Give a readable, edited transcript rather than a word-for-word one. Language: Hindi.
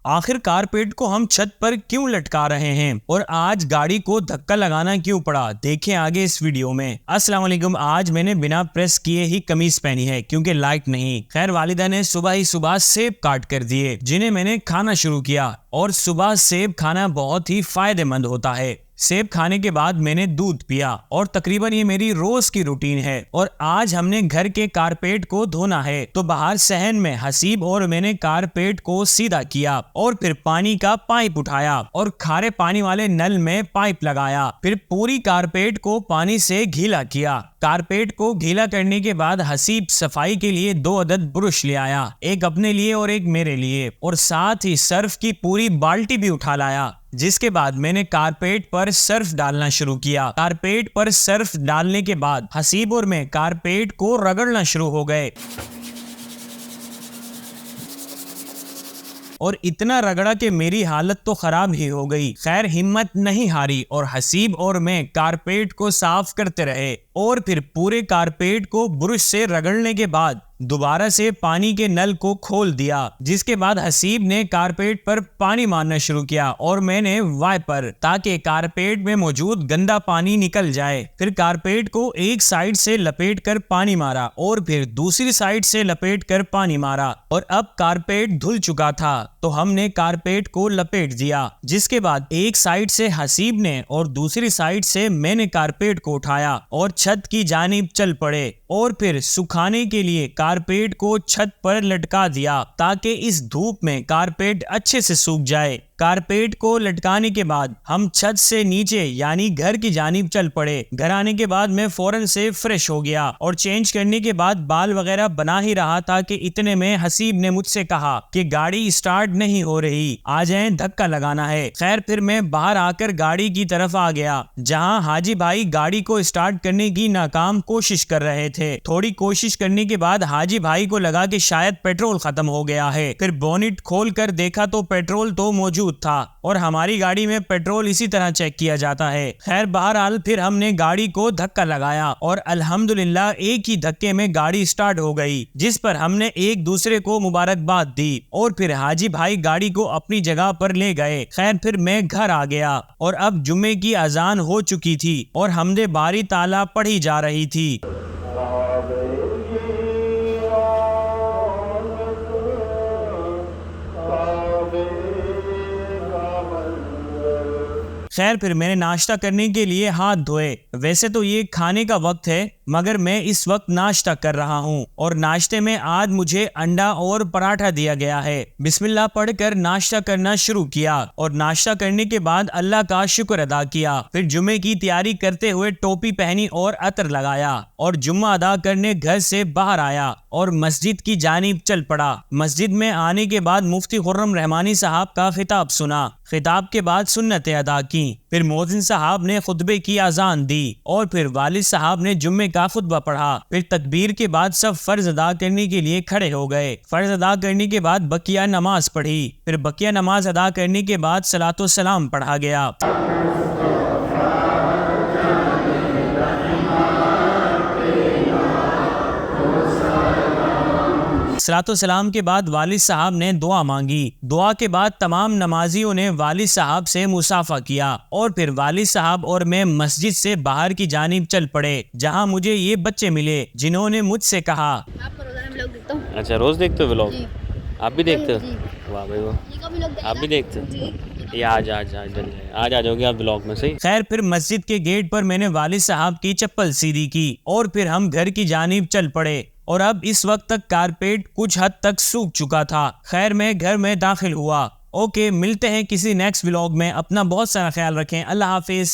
आखिर कारपेट को हम छत पर क्यों लटका रहे हैं और आज गाड़ी को धक्का लगाना क्यों पड़ा, देखें आगे इस वीडियो में। अस्सलाम वालेकुम। आज मैंने बिना प्रेस किए ही कमीज पहनी है क्योंकि लाइट नहीं। खैर वालिदा ने सुबह ही सुबह सेब काट कर दिए जिन्हें मैंने खाना शुरू किया और सुबह सेब खाना बहुत ही फायदेमंद होता है। सेब खाने के बाद मैंने दूध पिया और तकरीबन ये मेरी रोज की रूटीन है। और आज हमने घर के कारपेट को धोना है तो बाहर सहन में हसीब और मैंने कारपेट को सीधा किया और फिर पानी का पाइप उठाया और खारे पानी वाले नल में पाइप लगाया। फिर पूरी कारपेट को पानी से गीला किया। कारपेट को गीला करने के बाद हसीब सफाई के लिए 2 अदद ब्रश ले आया, एक अपने लिए और एक मेरे लिए, और साथ ही सर्फ की पूरी बाल्टी भी उठा लाया। जिसके बाद मैंने कारपेट पर सर्फ डालना शुरू किया। कारपेट पर सर्फ डालने के बाद हसीब और मैं कारपेट को रगड़ना शुरू हो गए और इतना रगड़ा कि मेरी हालत तो खराब ही हो गई। खैर हिम्मत नहीं हारी और हसीब और मैं कारपेट को साफ करते रहे और फिर पूरे कारपेट को ब्रश से रगड़ने के बाद दोबारा से पानी के नल को खोल दिया। जिसके बाद हसीब ने कारपेट पर पानी मारना शुरू किया और मैंने वाइपर, ताकि कारपेट में मौजूद गंदा पानी निकल जाए। फिर कारपेट को एक साइड से लपेट कर पानी मारा और फिर दूसरी साइड से लपेट कर पानी मारा और अब कारपेट धुल चुका था तो हमने कारपेट को लपेट दिया। जिसके बाद एक साइड से हसीब ने और दूसरी साइड से मैंने कारपेट को उठाया और छत की जानिब चल पड़े और फिर सुखाने के लिए कारपेट को छत पर लटका दिया ताकि इस धूप में कारपेट अच्छे से सूख जाए। कारपेट को लटकाने के बाद हम छत से नीचे यानी घर की जानिब चल पड़े। घर आने के बाद मैं फौरन से फ्रेश हो गया और चेंज करने के बाद बाल वगैरह बना ही रहा था कि इतने में हसीब ने मुझसे कहा कि गाड़ी स्टार्ट नहीं हो रही, आ जाएं, धक्का लगाना है। खैर फिर मैं बाहर आकर गाड़ी की तरफ आ गया जहां हाजी भाई गाड़ी को स्टार्ट करने की नाकाम कोशिश कर रहे थे। थोड़ी कोशिश करने के बाद हाजी भाई को लगा कि शायद पेट्रोल खत्म हो गया है। फिर बोनेट खोल कर देखा तो पेट्रोल तो मौजूद था और हमारी गाड़ी में पेट्रोल इसी तरह चेक किया जाता है। खैर बहरहाल फिर हमने गाड़ी को धक्का लगाया और अल्हम्दुलिल्लाह एक ही धक्के में गाड़ी स्टार्ट हो गई, जिस पर हमने एक दूसरे को मुबारकबाद दी और फिर हाजी भाई गाड़ी को अपनी जगह पर ले गए। खैर फिर मैं घर आ गया और अब जुम्मे की अजान हो चुकी थी और हमदे बारी ताला पढ़ी जा रही थी। खैर फिर मैंने नाश्ता करने के लिए हाथ धोए। वैसे तो ये खाने का वक्त है मगर मैं इस वक्त नाश्ता कर रहा हूँ और नाश्ते में आज मुझे अंडा और पराठा दिया गया है। बिस्मिल्लाह पढ़कर नाश्ता करना शुरू किया और नाश्ता करने के बाद अल्लाह का शुक्र अदा किया। फिर जुम्मे की तैयारी करते हुए टोपी पहनी और अतर लगाया और जुम्मा अदा करने घर से बाहर आया और मस्जिद की जानिब चल पड़ा। मस्जिद में आने के बाद मुफ्ती खुर्रम रहमानी साहब का खिताब सुना। खिताब के बाद सुन्नतें अदा की। फिर मोहसिन साहब ने खुतबे की अजान दी और फिर वालिद साहब ने जुम्मे का खुतबा पढ़ा। फिर तकबीर के बाद सब फर्ज अदा करने के लिए खड़े हो गए। फर्ज अदा करने के बाद बकिया नमाज पढ़ी। फिर बकिया नमाज अदा करने के बाद सलातो सलाम पढ़ा गया। सलातो सलाम के बाद वालिद साहब ने दुआ मांगी। दुआ के बाद तमाम नमाजियों ने वालिद साहब से मुसाफा किया और फिर वालिद साहब और मैं मस्जिद से बाहर की जानिब चल पड़े जहां मुझे ये बच्चे मिले जिन्होंने मुझसे कहा, अच्छा रोज देखते हो व्लॉग? आप भी देखते हो? वाह भाई वाह, आप भी देखते हो? ये आज आ जाओगे आप व्लॉग में, सही। खैर फिर मस्जिद के गेट पर मैंने वालिद साहब की चप्पल सीधी की और फिर हम घर की जानिब चल पड़े और अब इस वक्त तक कारपेट कुछ हद तक सूख चुका था। खैर मैं घर में दाखिल हुआ। ओके, मिलते हैं किसी नेक्स्ट व्लॉग में। अपना बहुत सारा ख्याल रखें। अल्लाह हाफिज।